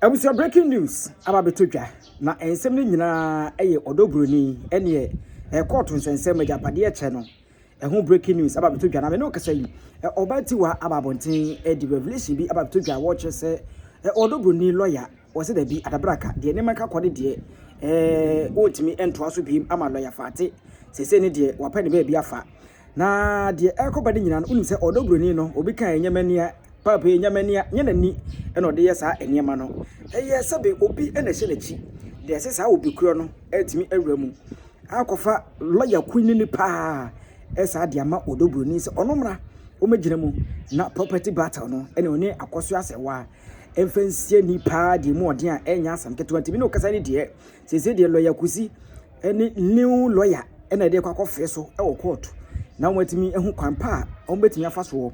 Abusua breaking news aba betodwa na ensem ni nyina eye ODO BRONII ene court nsensem agapade eche no ho breaking news aba betodwa na me no kasa yi obati wa aba bonten di revelation bi aba betodwa watch se ODO BRONII lawyer wose da bi adabraka de ne maka kwode de otimi ento aso bi ama lawyer fate sese ne de wapa ne ba bi afa na de ekobade nyina no unim se ODO BRONII no obi kan enyamania papa enyamania nyenani eno de yesa eniema no eye sebe obi ena hye nachi de sesa obi kuro no etimi awuramu akofa lawyer kwini ni pa esa de ama ODO BRONII se onomra o magina mu na property battle no ene oni Akosua serwaa emfansie ni pa de mu ode a enya asam keto antimi no kasa ni de sese de lawyer kusi ene new lawyer ena de kwakofe so e wo court na watimi ehu kwampa o betimi afa so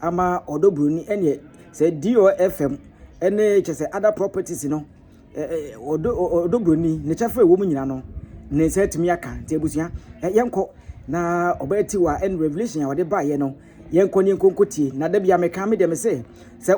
ama ODO BRONII ene se DOFM ene chese other properties no ODO BRONII ne chafa ewo mu nyina no ne se timi aka te abusua yenko na obeti wa en revelation ya wode ba ye no yenko ni nkonkotie na da bia meka me dem se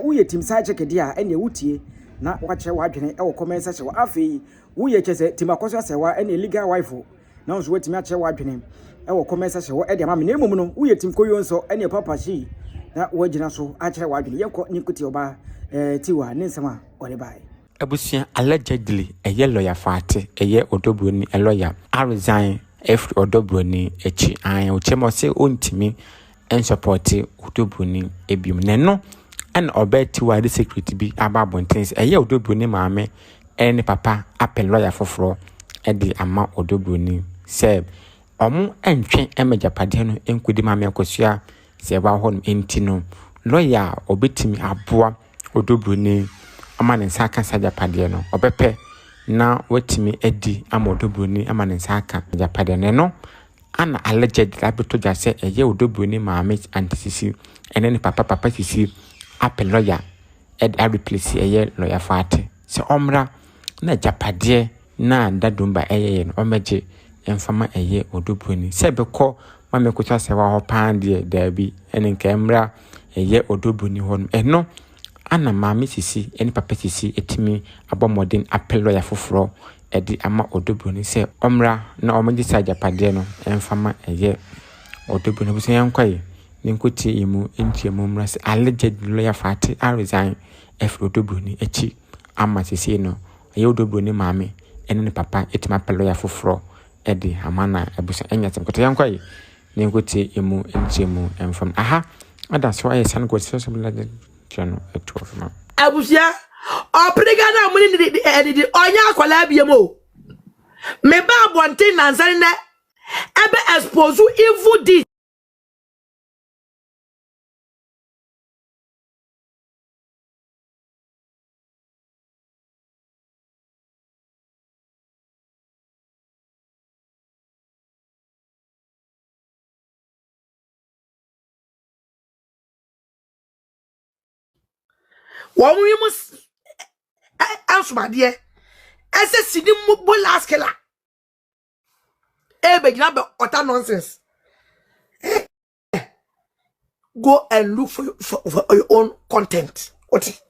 uye tim sa check dia ene wutie na wache wadwene e wo comment section afei uye chese tim Akosua serwaa ene legal wife na nso watimi ache wadwene e wo comment section wo e dia ma me na emum no uye tim koyo nso ene papa shee na wajina so achire wadwene yenko nyinkuti oba tiwa ne nsema ore bai abusua allegedly eye lawyer fate eye ODO BRONII a lawyer a resign if ODO BRONII echi an o chemo se ontimi en support ODO BRONII ebium ne no an obeti wa the security bi ababontense eye ODO BRONII maame en papa appel lawyer foforo e di ama ODO BRONII se omo entwen emejapade no enkudi Maame Akosua serwaa hon entino lawyer obetimi aboa ODO BRONII ama ne nsaka sajapade no obepe na watimi edi ama ODO BRONII ama ne nsaka japade no ana alleged labeto jase eye ODO BRONII maame antisisi ene ne papa sisi appel lawyer ed a replace eye lawyer fate se omra na japade na dadumba eye no omeje emfama eye ODO BRONII se beko Maame Akosua serwaa ho pande dabi ene nkemra eye ODO BRONII hon eno ana maame sisi ene papa sisi etimi abomodin appel lawyer foforo edi ama ODO BRONII se omra na omeje sa japade no emfama eye ODO BRONII busen yankwaye ninkoti emu entiemu mra se alleged lawyer fate a resign if ODO BRONII echi ama sisi no eye ODO BRONII maame ene ne papa etimi appel lawyer foforo edi amana abusa enyatem koto yankwaye ninkoti emu entiemu emfam aha ada so aye san go so blade chano eto fama abusia opriga na muni di onya akwala biemo me ba bonten nansan na ebe expose evil deed wa mus ansumade ese sidi mo last killer be gina be utter nonsense. Go and look for your own content. What?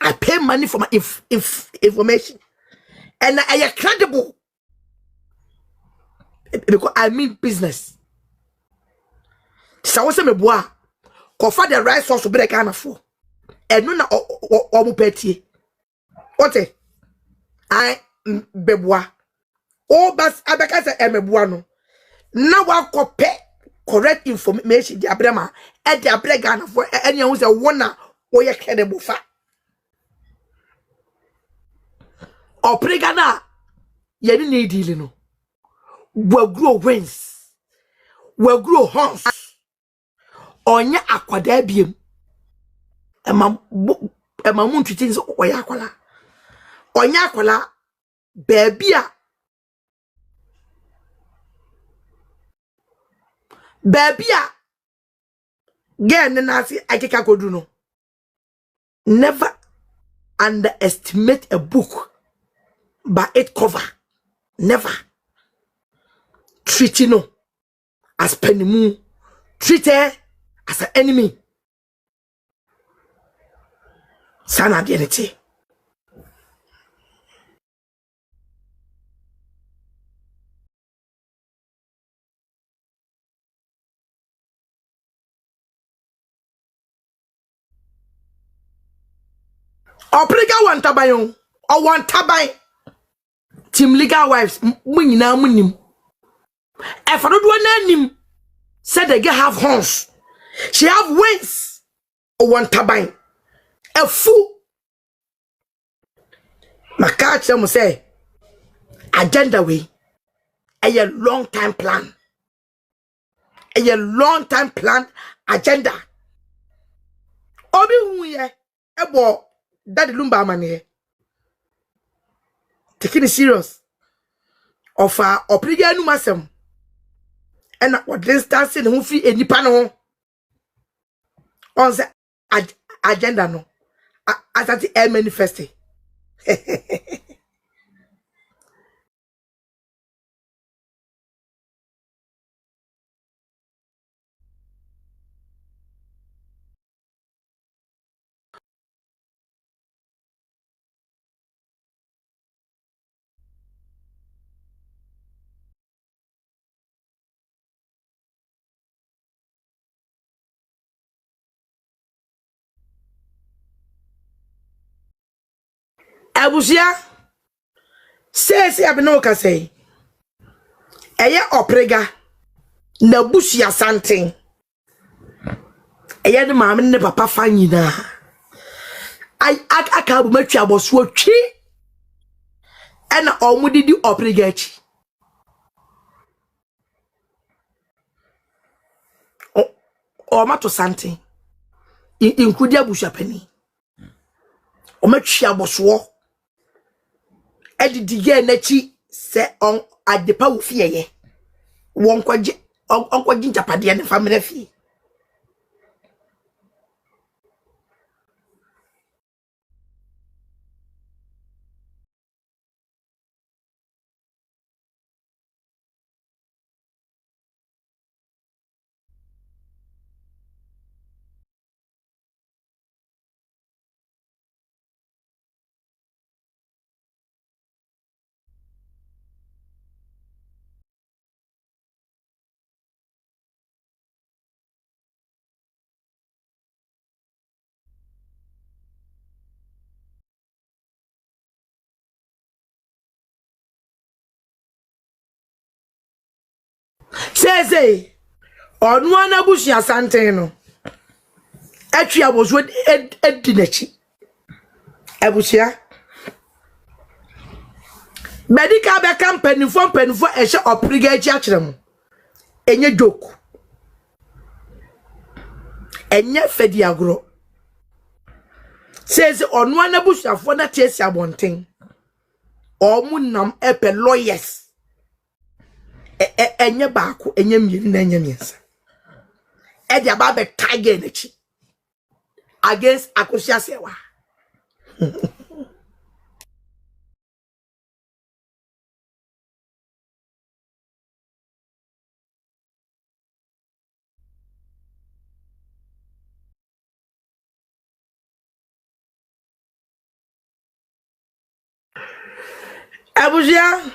I pay money for my information, and I am credible because I mean business. So I say me boy, cover the right source to be kind of for, and no na omu peti. What? I be boy. Oh, but I because I am a boy no. Now I copy correct information. The abrema and the abregana for any who's a wanna or you credible fact. Or pregana, you didn't need dealing. No, will grow wings, will grow horns. Onya aquadabium. A mamun to things or yaquala. Onya aquala, babia. Babia. Gen nasi akeka koduno. Never underestimate a book by its cover. Never. Treat no as penimu. Treat her as an enemy. Sana identity. Oprega one tabayon or one tabay. Team legal wives mun na munim. If I don't want name said they get have horns. She have wings or one tabay. A fool. My catch them say agenda way. A long time plan. A long time plan agenda. Obi huye ebo daddy Lumba man taking it serious. Of opriga nu masem. And what this dancing who free any panel on the agenda no. As at the manifesto. Abusia say abenoka say eye oprega na busia santen eye de maame ne papa fa nyina ai aka bu matwa boso twi ena omudidi oprega achi o mato santen inkudi abusuapani o matwa boso edidige na chi se on adepa wo fieye won kwaji japade ne family fi say onu ana busia santen no atwi aboso edinachi abusia medical be company for ehye opriga echi akyerem enye joke enye fedi agro says onu ana busia for na tiesi abonten omunam epe lawyers enye baako enye mienu na enye miensa e dia ba be tiger nachi against Akosua serwaa abuja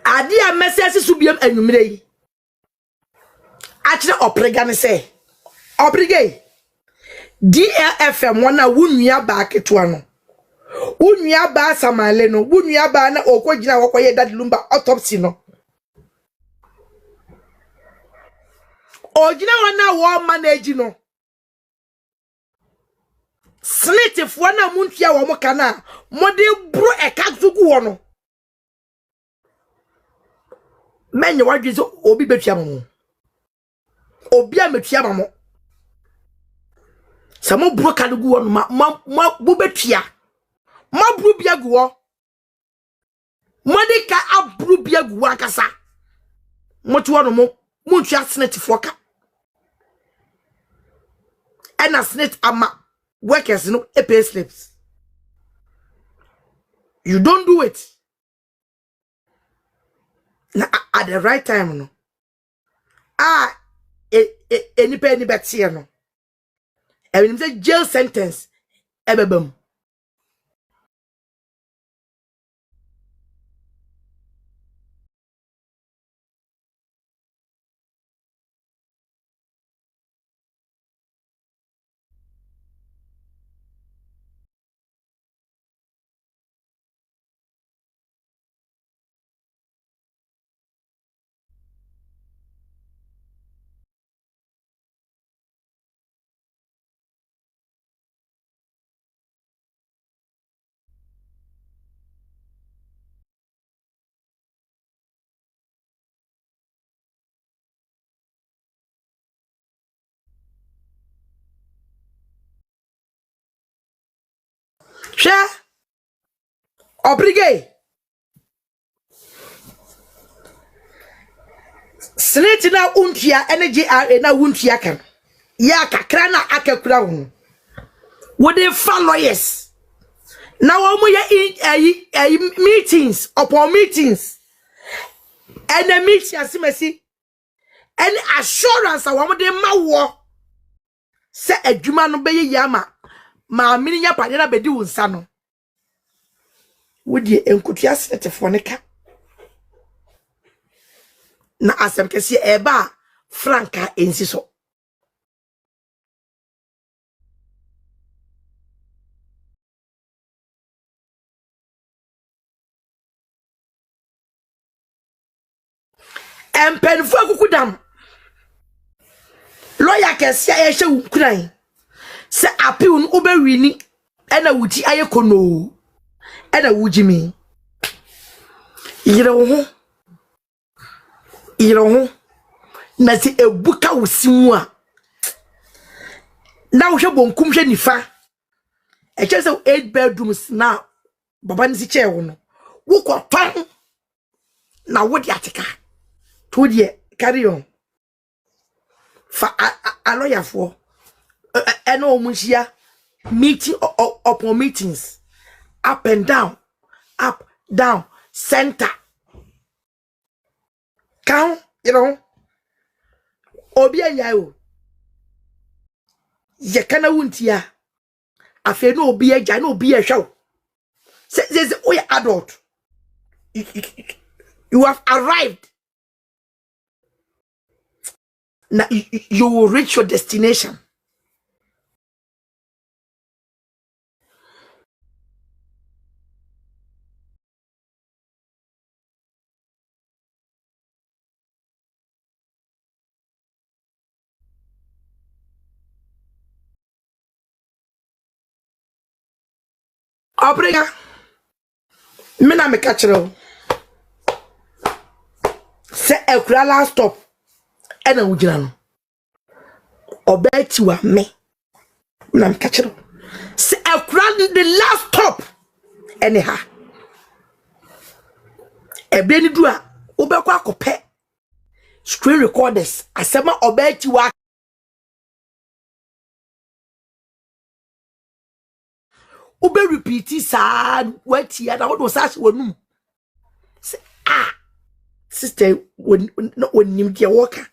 adi a message subiem anwumre yi akire oprega ne say oprega DLFM wana wunua ba keto ano wunua ba samale no wunua ba na okogina wokoye dad Lumba autopsy no ogina wana wo manage no slitif wana muntia wo mokana mode bro ekakzugu wo no menye wadwe so obi betua mo obi ametua mamo samo bro kadugu wo no ma bu betua ma bru biagu wo mode ka abru biagu wo akasa moto no mo muntua slitif woka ena snit ama workers no pay slips. You don't do it na at the right time no any penny bet here no even say jail sentence ebebam Share obrigate. Senate na untia energy na untia kan. Ya kakra na akakura ho. Would they follow lawyers? Now meetings upon meetings. And the meeting as mercy. Any assurance I want them ma war. Say a juma no be yama. Ma mini ya padena bedi unsano. Would ye enkutia sete fonika? Na Asem kesi eba franka ensiso. Empenfo akukudam. Lawyer kesi ayehye ukuran. Se appeal no obewini ena wuti ayekono. Ena wujimi. Yire ho. Na si ebuka wosimu a. Na wo hwe bonkum hwe nifa. E che se 8 bedrooms na baba nsi che wo no. Wo kwapan na wo di atika. To die carry on. Fa a lawyer for eno omunhia meeting upon meetings up and down center count obi anya o ye kana wuntia afi no obi agya no obi ehwa say we adult you have arrived. Now you will reach your destination. Obrega. Mena me kachero. Se ekura last stop. Ena wujina no. Obeti wa me. Mena me kachero. Se ekura the last stop. Anyhow. Ebe ni dua. Obekwa akope. Screen recorders. Asema obeti wa. Ube repeat sad what ya na what sash wonu. Say sister when nim dia worker.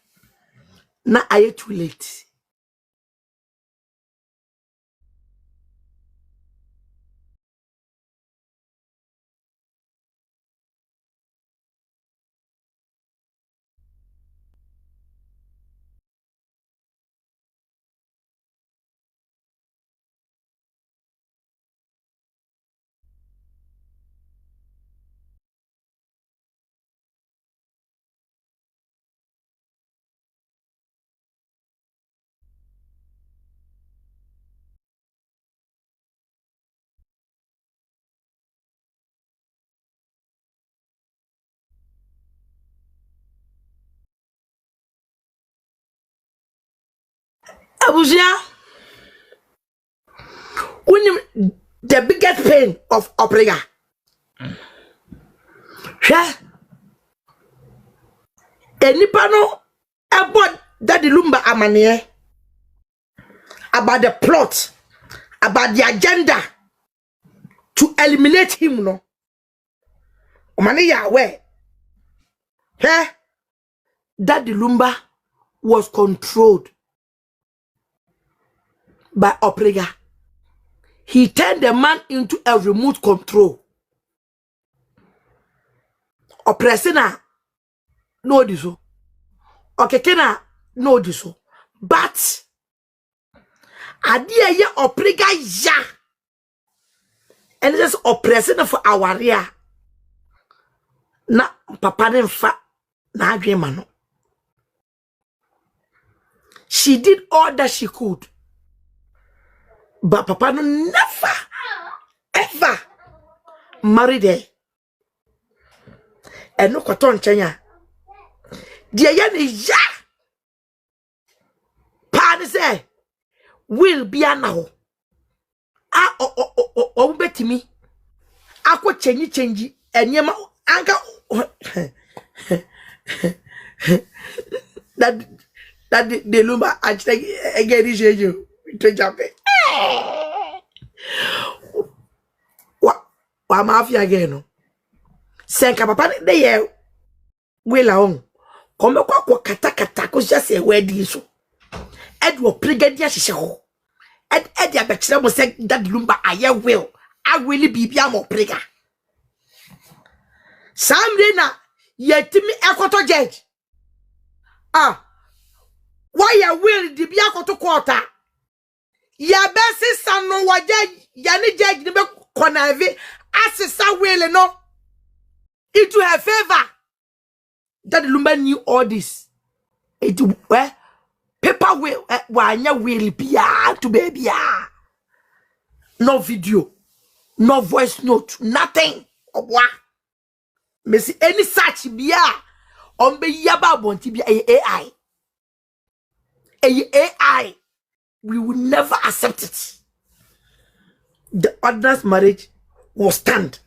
Na aye too late. Abusia, when the biggest pain of Oprega. Enipano about that the Lumba amane about the plot, about the agenda to eliminate him, no. Omani Yahweh. That the Lumba was controlled by Oprega. He turned the man into a remote control. Oppressina no diso. Okekena no diso. But adia ye Oprega ya. And this oppressina for our area. Na papa nemfa na adwema. She did all that she could. But papa no never, ever married her. And no kwaton chenya. Dia yani ya. Pa say will be now. betimi akwa change enyema anka that the Lumba actually again is you to jump it. Wa mafia again. Senka papa de ye wela on. Come kwa kata ko just a wedding so. Edwo brigadier hye ho. Ed ya bekire mo say that Lumba aye will. I really be mo prega. Samre na yetimi ekoto judge. Why ya will di bia koto quarter? Ya besi sanu waje ya ni judge ni be konave asisa will no into her favor. That Lumba knew all this. It paper will wanya will bia to baby. No video, no voice note, nothing. What? Messi any such bia on be yaba bonti bia AI. AI, we will never accept it. The other's marriage will stand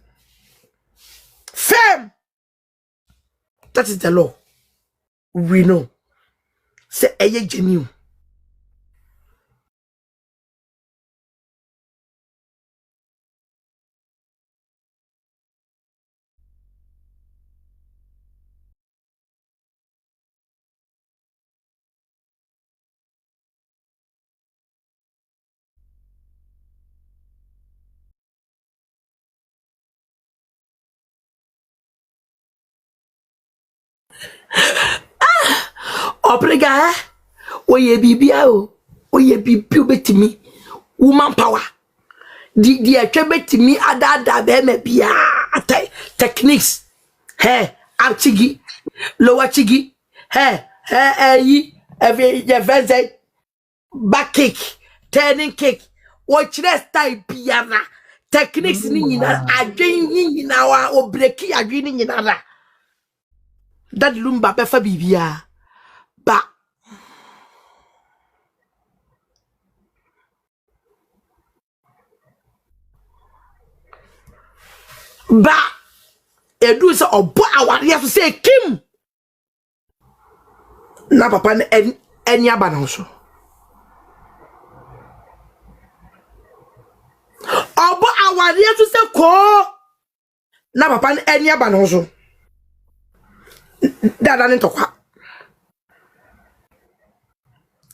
firm. That is the law. We know. Say genuine. Obrega, oye bibia o, oye bibi betimi, woman power. The betimi ada be me bia techniques. Hey, up chigi, lower chigi. Hey, yi, every your back kick, turning kick. Watch that style biara. Techniques ni nyina adwen nyina wa obreki adwen nyina ra. That Lumba befa bibia. Ba edu se obo aware so say kim na papa na eni aba na so obo aware so say ko na papa na eni aba na so dada ni tokwa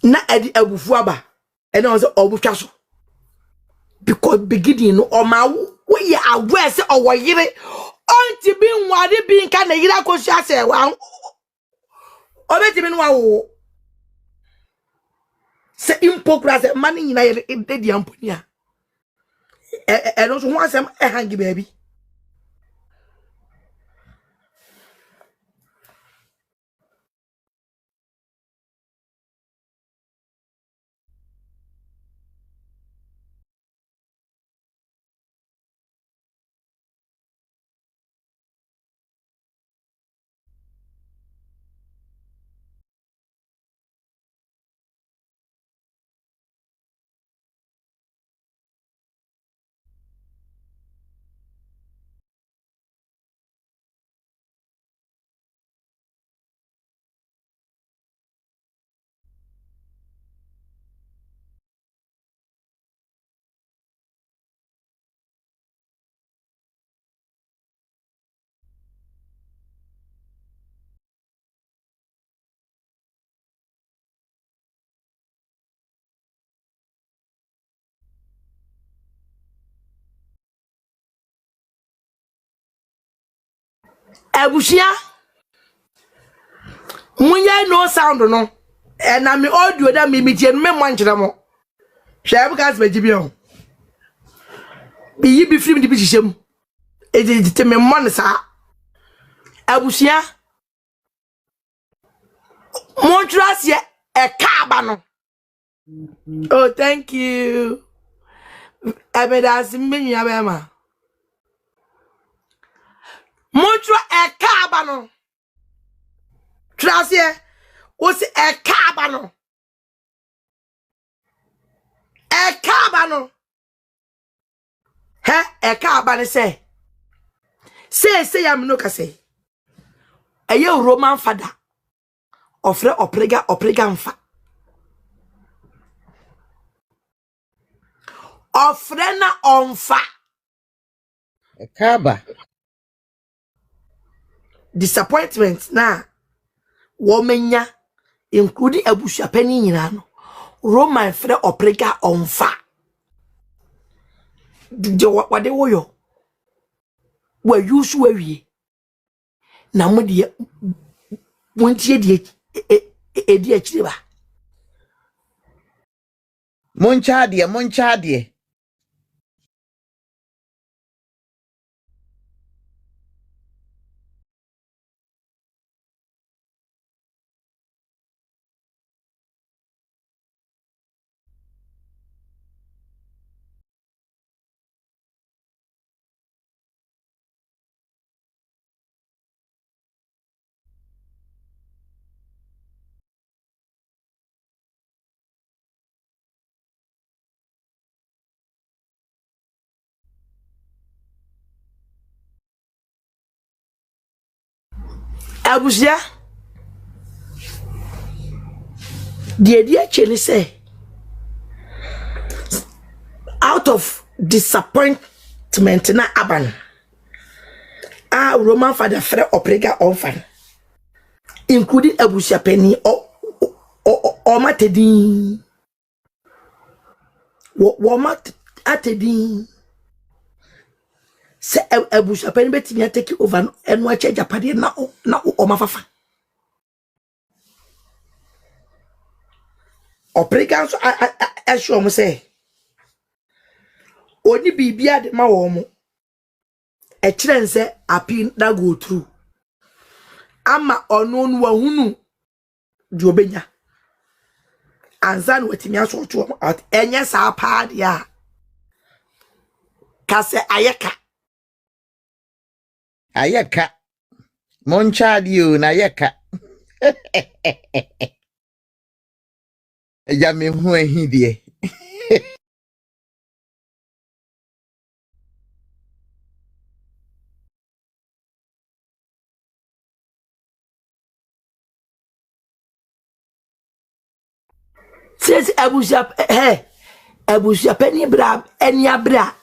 na edi abufu aba eni on say obo twa so because beginning no o ma we ya aware say owo yire onti bi nwade bi nka na yira ko sia se wa obeti bi nwa wo se impokrase mani nyina yire dedi amponi a no so ho asem hangi baby abusia munya no sound no na me audio da me tie me mwankyere mo hwe bu gas baji bi o bi yi bi film di bi hyehyem e te me mon sa abusia montras ye e kaaba no. Oh, thank you. Abedas me abema montro e kaaba no trasie o si e kaaba no He eka abane say am no ka say. Eye Roman father. Ofre oprega mfa. Ofre na onfa. Kaba. Disappointment na womenya including abusuapani nyina no. Roman frɛ oprega onfa. De wade woyo. Wa yusu wawie. Na mo de wontie de edi akire ba. Monchade. Abusia the actually say out of disappointment na aban Roman father frɛ oprega onfan including abusuapani o matedin wo matedin se abusuapani betimi take over eno a charge apade na o mafafa oprega so assure mo say oni bibia de ma wo mo e kire nse appeal na go through ama ono no wahunu di obenya anzan wetimi aso to at enye sa pa dia kase Ayeka. Monchade o na ayeka. Ya me hu ahidie. says abusia penny bra eni abra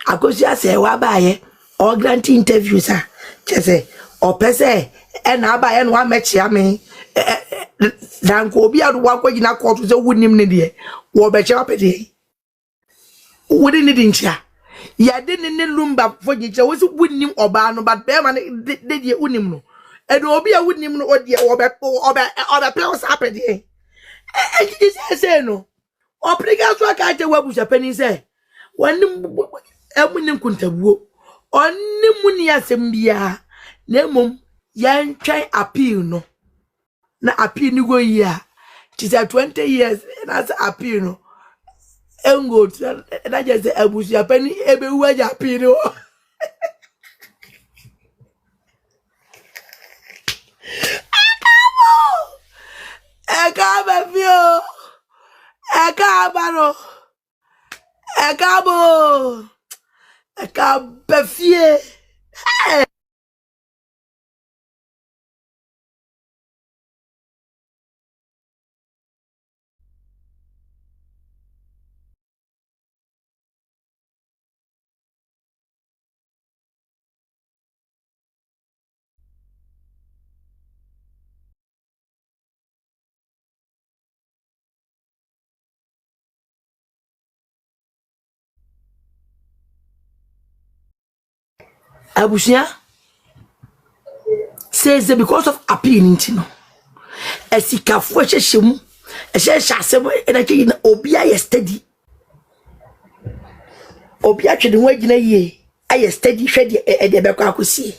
Akosua say wa baaye or grant interviews say or pese and abaye no amechia me dan ko obi adu wa kwagina court say wonim ne de wo be che opede wodi ne dinchia ya de ne lumba fogiche wo so wonim oba no but be man de de wonim no and obi a wonim no odi obe pe so apede e say no opriga so aka je wabusa pani say wanim emunim kuntabuo onnim ni asem bia na mom yan twan appeal no na appeal ni go year it is 20 years na appeal no engo na just abusia pani ebe waja appeal no Ekaba fio ekaba no ekabo ekaba fie abusia says that because of appeal ntino esikafo hyehyemu hyasem na kyi obi aye steady obi atwede ho agina yie aye steady hwede e de bekọ akosie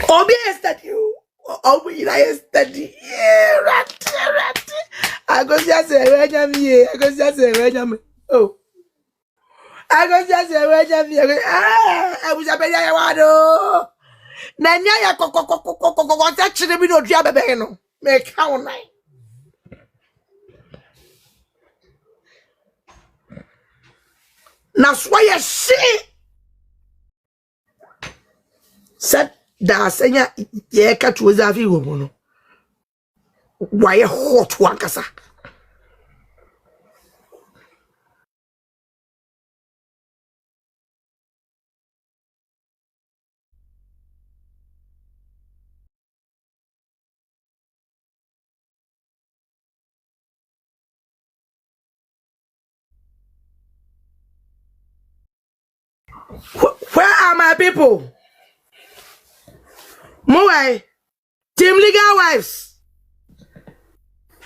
obi aye steady obi aye steady rat Akosua say we nyam oh Akosua say we nyam abusa pe ya wado na nya ya kokokokokoko ta chire bi no dua bebe no me ka wonai na so ye shee said da senya ye ka tuoza afi wo mu no why hot wankasa where are my people? Moai, team legal wives,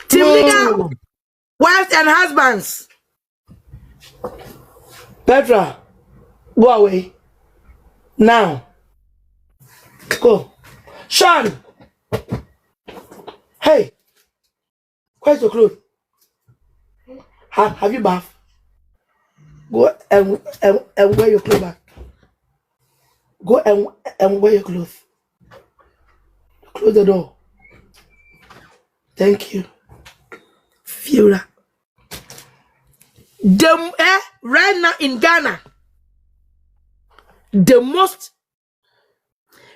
team legal wives and husbands. Petra, go away now. Go, Sean. Hey, where's your clothes? Have you bath? Go and wear your clothes back. Go and wear your clothes. Close the door. Thank you. Fiora. Right now in Ghana, the most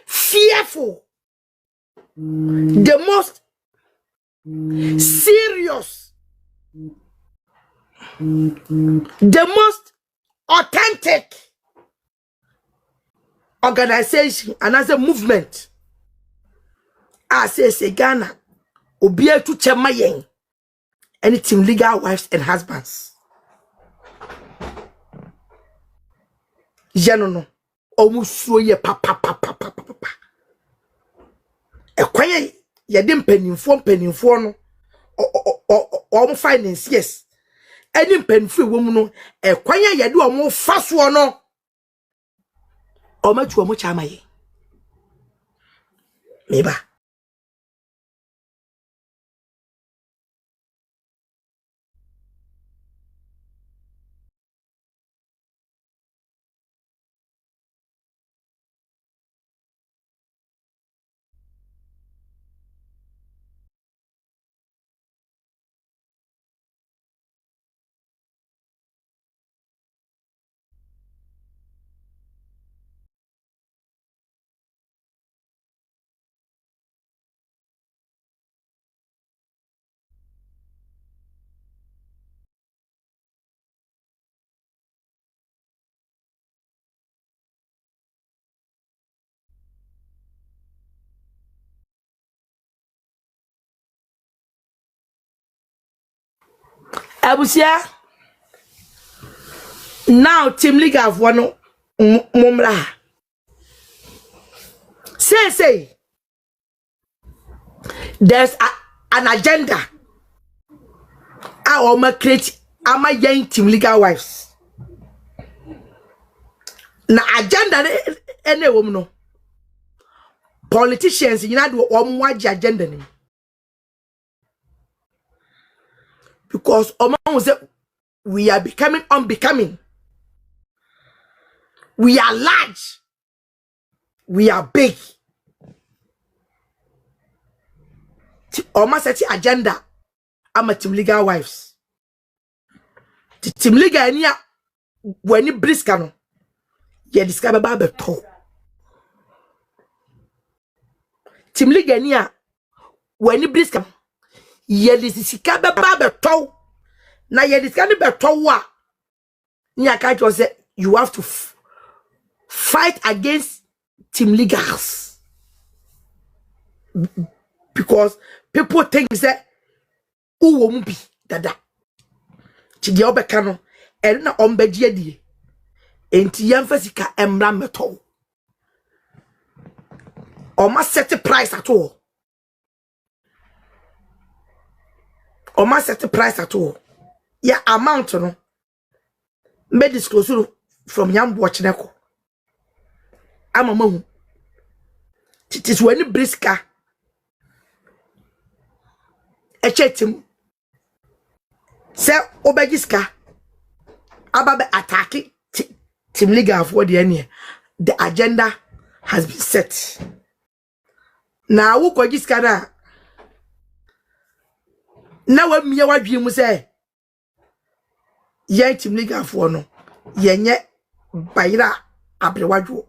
fearful, the most serious, the most authentic organization and as a movement, I say Ghana, obia to chemayen, any team legal wives and husbands. Janono, omusuo ye papa. E kwanye ye de mpanimfo no o finance yes. Any mpanimfo wo mu no e kwanye ye de o faso no o matu o mu chamaye. Meba abusia now team league have one mumra say there's an agenda our ma create ama young team legal wives na agenda any woman no politicians you know do omwaji agenda ni because we are becoming unbecoming. We are large. We are big. Almost set agenda. I'm a team legal wives. The team legal niya when you briska no. Ye discover babe to. Team legal niya when you briska ye discover babe to. Na ye discover babe to wa. Niya catch was say you have to fight against team legals because people think that who won't be dada chidi obeka no e na ombedie die enti yamfasika emra meto o ma set price at all ya amount no me disclose from yam watch neko amama it is when briska echetim se obegiska ababe attacking team legal for the end. The agenda has been set. Now who kogiska na wa miya wa dwi mu say ye team legal for no yenye bayra abrewadwo.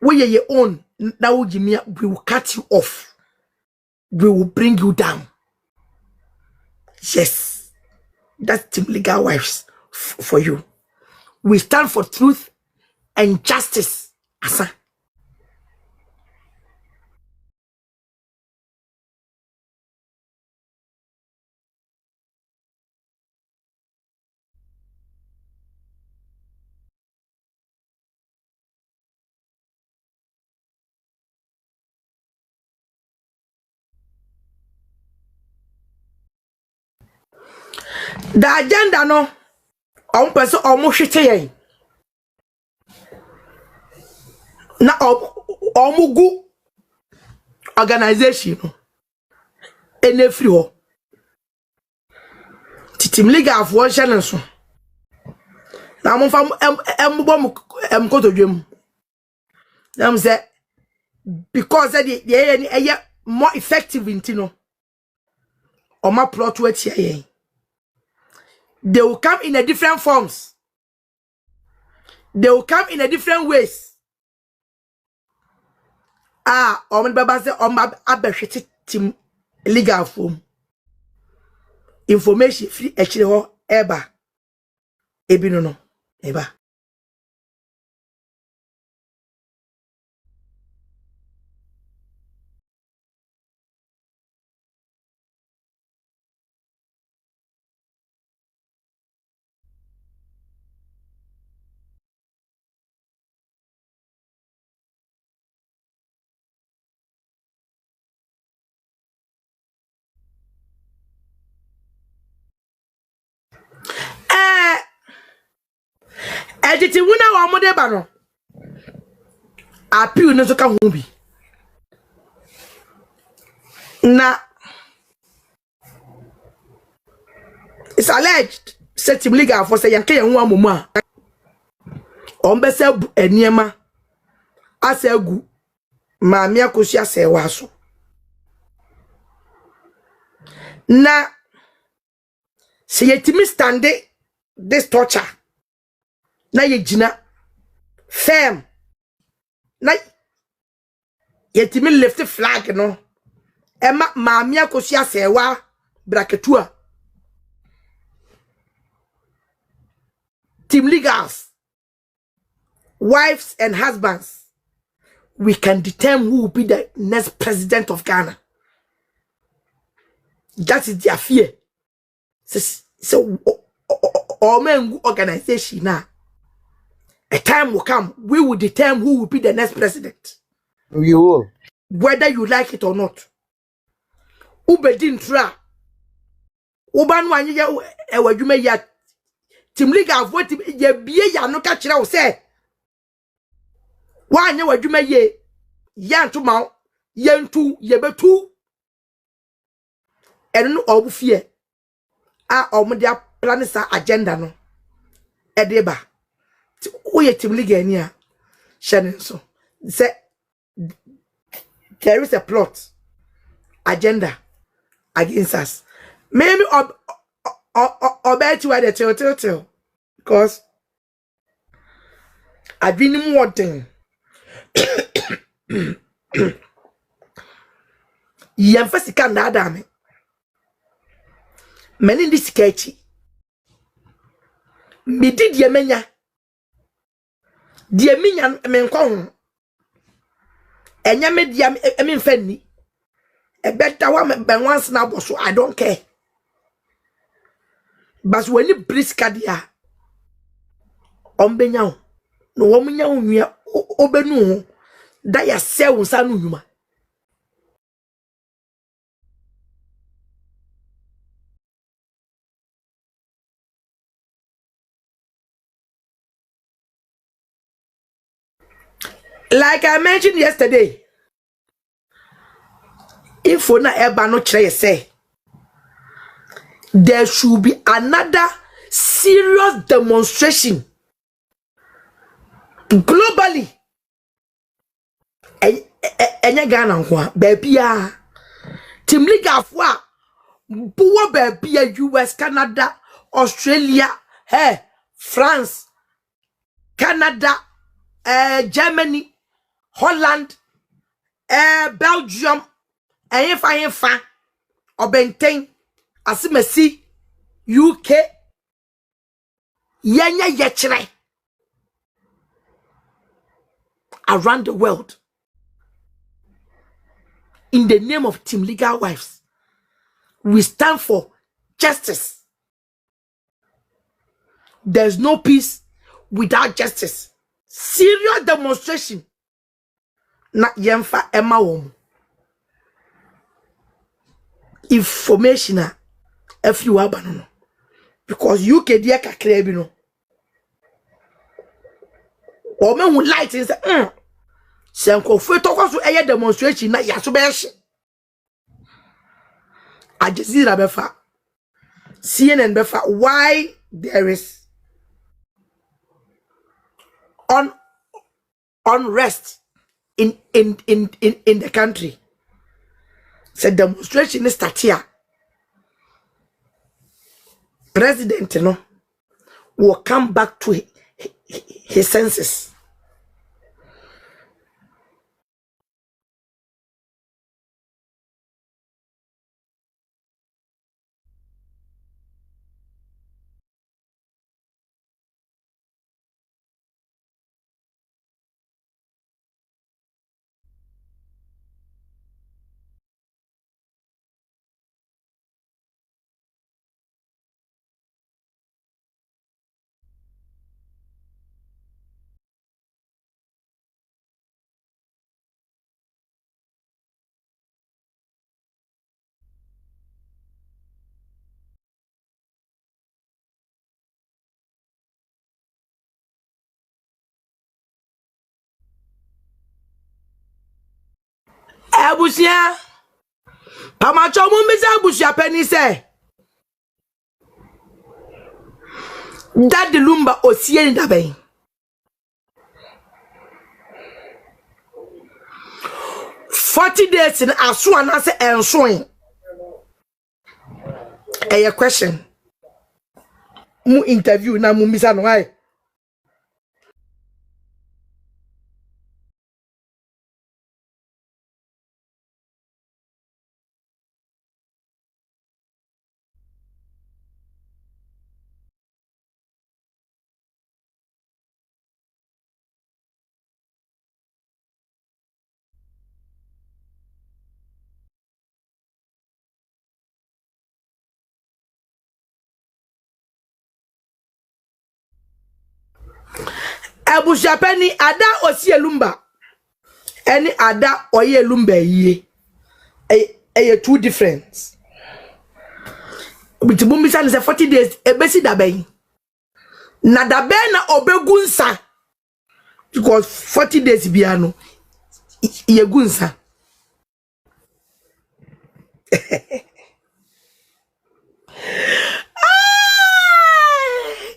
We your own now Jimmy, we will cut you off. We will bring you down. Yes, that's Team Legal Wives for you. We stand for truth and justice. Asa. The agenda no on person almost shite na omugu organization no ene free ho Team Legal of one channel so na mo fa embo koto dwem na mo say because the more effective into no or my plot to it. They will come in a different forms. They will come in a different ways. Omen baba say abehwete Team Legal form. Information free actually ho eba. Ebi no eba. Ejiti wuna wa mo de ba no. Appeal no so ka ho bi. Na it's alleged say Team Legal for say yanke yan hu amomu a. Ombese eniema asegu Maame Akosua serwaa so. Na se yetimi stande this torture na yegina firm na yetimi lift flag no ema Maame Akosua serwaa braketua Team Legals, wives and husbands, we can determine who will be the next president of Ghana. That is their fear. So all men organization now. A time will come, we will determine who will be the next president. We will. Whether you like it or not. Ubedin tra. Uban wanye ya ewajume ya Team Legal vote ye biye ya no ka kire wo se. Wanye wadwuma ye yantu ma yentu ye betu. Eno no obufie a omudia plan sa agenda no edeba. Oye Team Legal ni a shane so. Say there is a plot agenda against us. Maybe bet you are the till because I've been wanting Yamfasika na adame many in this sketchy me did ye menya dear minya menkon enya me dia emfani e better one ben once now so I don't care. But when you briska dia ombenya no womunya onwia obenu da ya sewu sanu nyuma like I mentioned yesterday. If we na eba no kire say there should be another serious demonstration globally. Enya Ghana nko baabia Team Legal for buwa baabia US, Canada, Australia, France, Canada, Germany, Holland, Belgium, and Obenten, Asimesi, UK, Yenya Yechre, around the world. In the name of Team Legal Wives, we stand for justice. There's no peace without justice. Serious demonstration. Na yemfa ema wom. Information if you are no. Because UK dia kakra bi no. O me hu light in say Senko to so eye demonstration na yaso be hye. Ajazira befa. CNN befa why there is unrest in the country. Said demonstration is start here. President no will come back to his senses. Abusia Pamacho mumbisa abusuapani say that the Lumba osie ni daben 40 days in aso anase ensoen a question mu interview na mumbisa no why abusuapani ada osie Lumba any ada oye Lumba ye two different but mumbisa ni say 40 days ebesi daben na daben na obegunsa because 40 days biano ye gunsa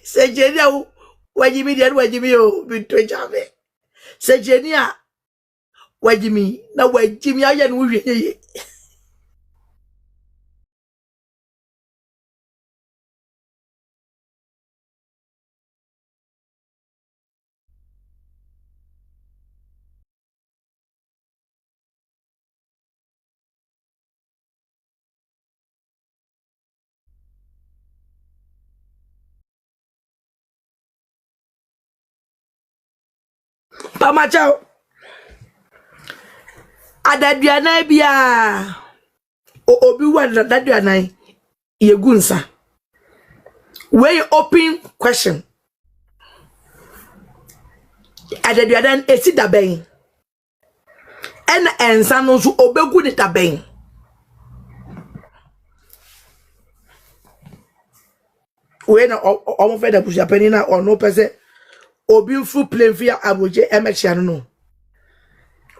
Sejenia wajimi dia wajimi o bintu jave Sejenia wajimi na wajimi aya no hwe ye Pamachao adaduana bia obi wa adaduana yegunsa wey open question adaduana esi daben en ensa no so obegu ni daben we na omo fe da busuapani na ono pese obi mfu plane via aboje emechia no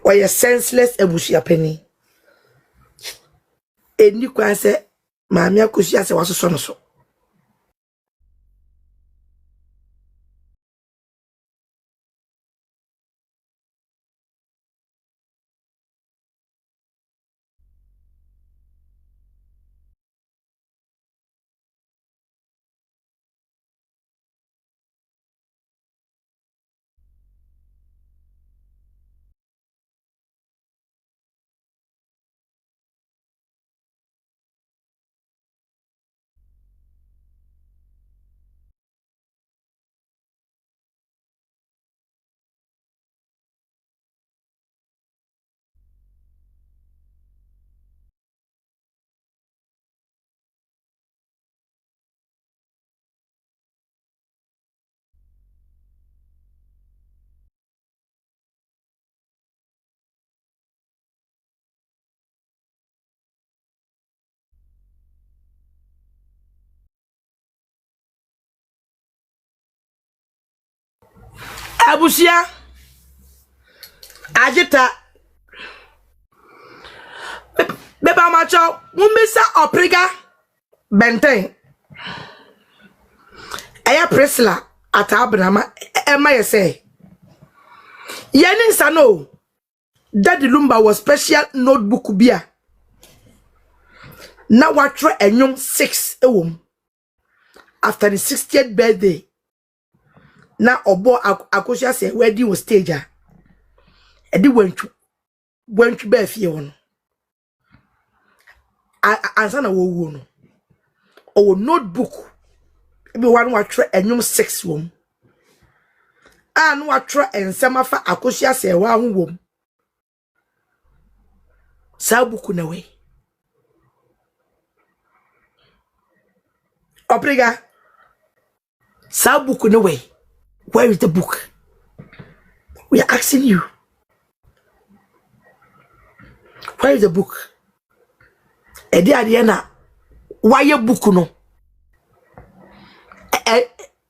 or ye senseless abusuapani eni kwa se Maame Akosua se wasoso no so Abusia Ajita Beba macho Mumbisa Opriga Benten Aya Priscilla Atabrama Emma say Yenin Sano Daddy Lumba was special notebook bia Now what try a young 6 after the 60th birthday. Now Obo Akosua say wedding was stager. And they went to be fear. Answer na wo no. Or notebook. Everyone what try a young 6 wom. And what try and some fa Akosua say wa wom. Sa buku na we. Opriga. Sa buku na we. Where is the book? We are asking you. Where is the book? Edi Adiana, why your book no?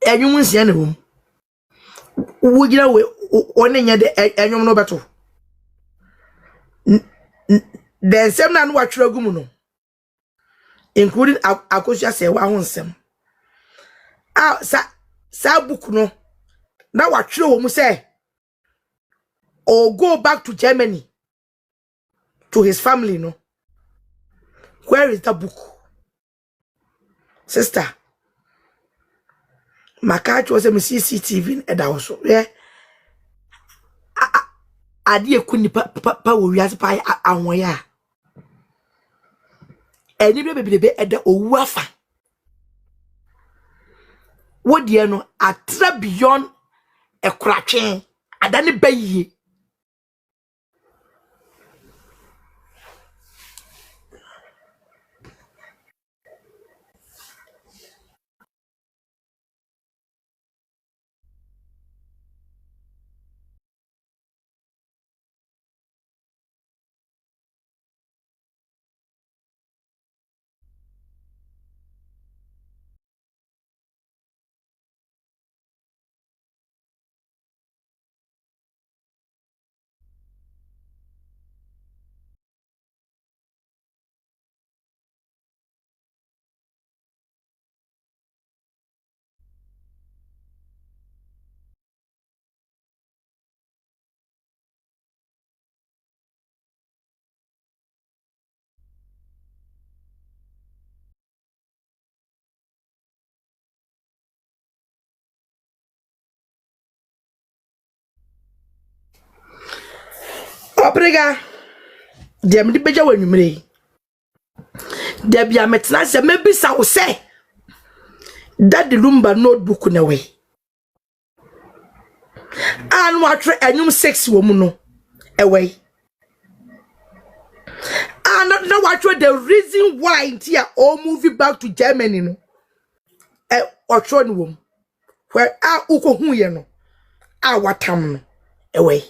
Anyone see any room? Would you know one in the anyone no battle? Then some nan watch Ragumuno, including Akosua say one sem. Ah, sa book no. Now what you say? Or go back to Germany to his family, no? Where is the book? Sister, my catch was a CCTV in the house. Yeah. I dear couldn't papa will rise by a wire. And you baby be at the Owafa. What do you know? I trap beyond a cracking. I don't bay. Obrega. Dem di beja wanumre. There be a metna se maybe sa wo say that the Lumba notebook na we. And what anyum 6 woman no away. And now what the reason why here all moving back to Germany no. Or tron wom. Where uko hu ye no. Watam no away.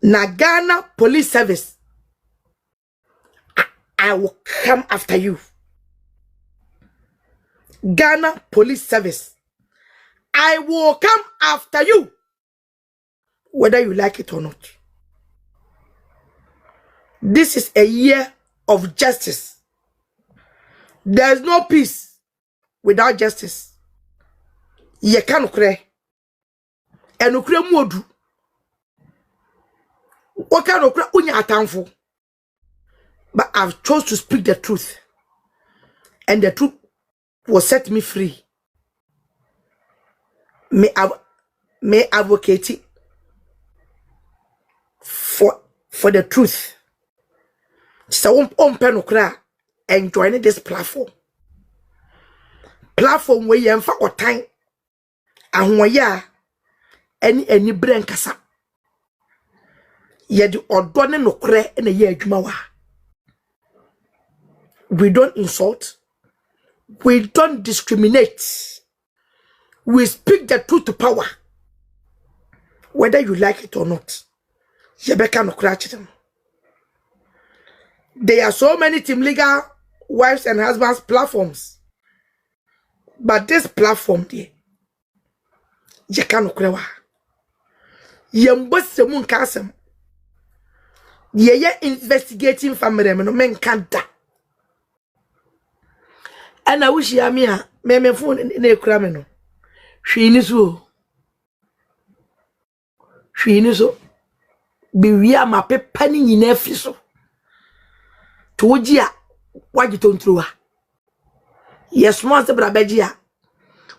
Na Ghana Police Service, I will come after you. Ghana Police Service, I will come after you. Whether you like it or not. This is a year of justice. There is no peace without justice. Ye can ukre. And ukre modu. What kind of crap unya atamfo? But I've chose to speak the truth. And the truth will set me free. May advocate it for the truth. So and join this platform. Platform where you have for time and where ya any brain kasa. Yet odone no kre na ye adwuma wa. We don't insult. We don't discriminate. We speak the truth to power. Whether you like it or not. Yebeka no kra them. There are so many team legal wives and husbands platforms. But this platform there, ye kanu krewa yembose mu nka asem ye investigating family me no men kanta ana wushi amia me phone na ekura me no hwini so bi ma pepa ni nyina afi so toji a waji tontruwa yes mo se bra beji a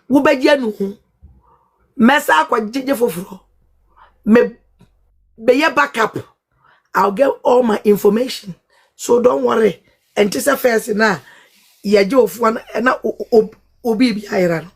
wo beji anu hu mesa akwa jeje foforo me be backup. I'll get all my information, so don't worry. And just a first na ya jo of one na obi bi ayra no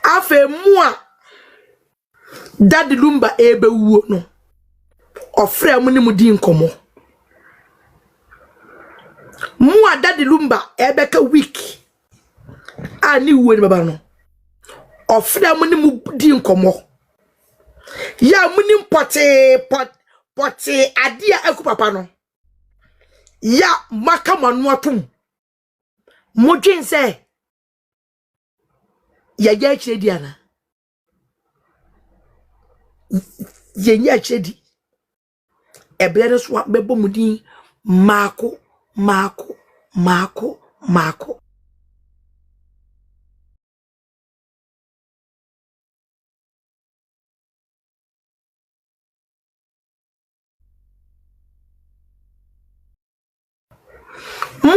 afe mua Daddy Lumba ebe wuo no ofre mu ni mu di nkomo mua Daddy Lumba ebe ka week ani wuo ni baba no ofre mu ni mu di nkomo ya mu ni pote adia aku papa no ya maka manu atum mo dwen se ya ya chedi ana yenya chedi eblere so bebo mudin mako mu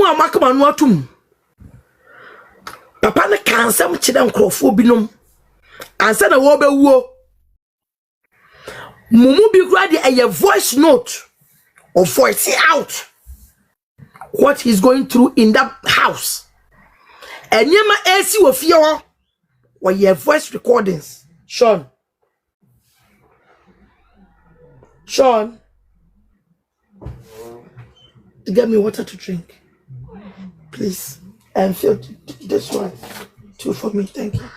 amaka manu atum papa ne kansam chide nkrofo binom ansa na wo bewuo mumu bi grade a voice note or voice out what he's going through in that house enyema AC wo fie ho or your voice recordings. Sean, get me water to drink, please, and fill this one too for me, thank you.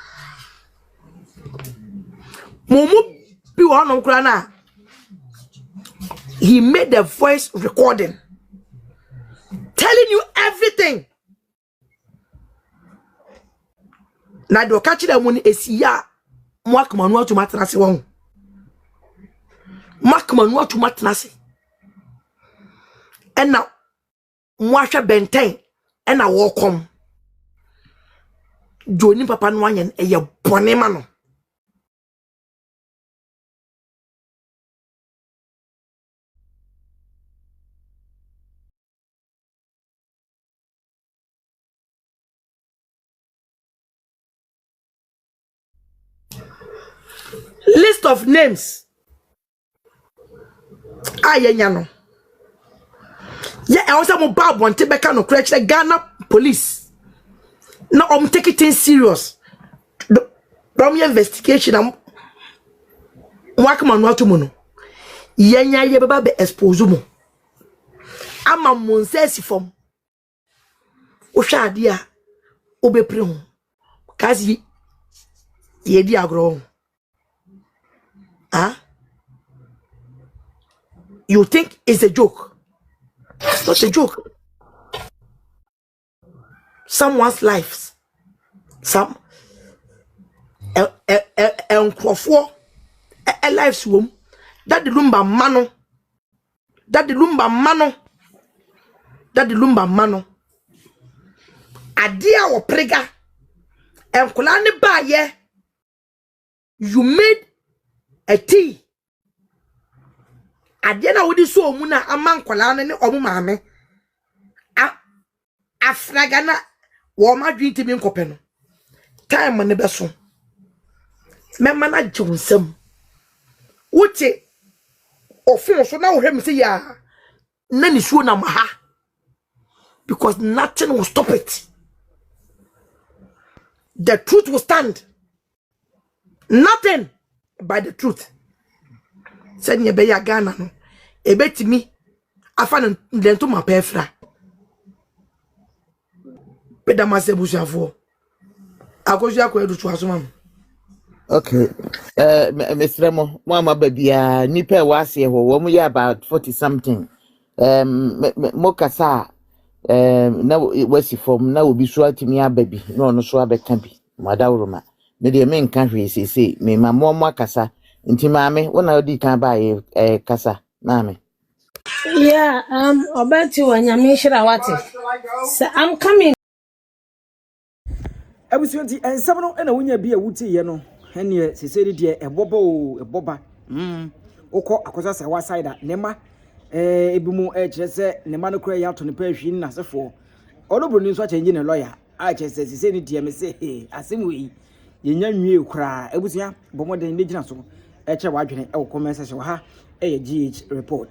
Mumu bi wono kura na he made the voice recording telling you everything. Na do ka kire mu ni esiya mo akmanu atumatrase won makmanu atumatrase ena mo ahwe benten ena wo kom joni papa no anyen eye bone ma no list of names ayenya no ye e won say mo ba bonte beka no kura kire Ghana police na take it serious from your investigation am wakama no atomo no yenya ye baba be expose mo ama mo nsesi fom o hwa ade a obepre ho kazi ye di agro. Huh? You think it's a joke? It's not a joke. Someone's lives, some lives womb. Daddy Lumba mano. Adia or prega and kulani ba ye. You made a tea. Adiana wodi so omuna aman kwala ne omu maame afragana wo ma dwinti mi nkope no time ne beso memma na jonsam wuti ofun so na wo hwem se ya na ni suo na maha because nothing will stop it. The truth will stand. Nothing but the truth. Said ye be ya Ghana no. Ebetimi afa ndento ma pefra. Peda masebushafo. Akosua ko edu tuaso. Okay. Mr. Mo, mama baby, nipa wase ho, wo mu ya about 40 something. Mo kasa na wasi form na obi so atimi ababi na ono so abeka bi. Madawroma. Me de men kan hwe sese, me mama mo akasa. Nti maame, wona odi kan ba kasa, maame. Yeah, Obeti Wanyamishra Wati. So I'm coming. Abusuanti ensem no na wonya bi a wuti ye no ene seseri de eboba ukọ akosa se wa side nema ebimu kire se nema no kura ya to ne pa hwi na sefo ODO BRONII so change ne lawyer a kire se seseri de me se asem we yenya nwie kura abusuan bomoden ne gina so kire wa dwene e wo comment section ha GH report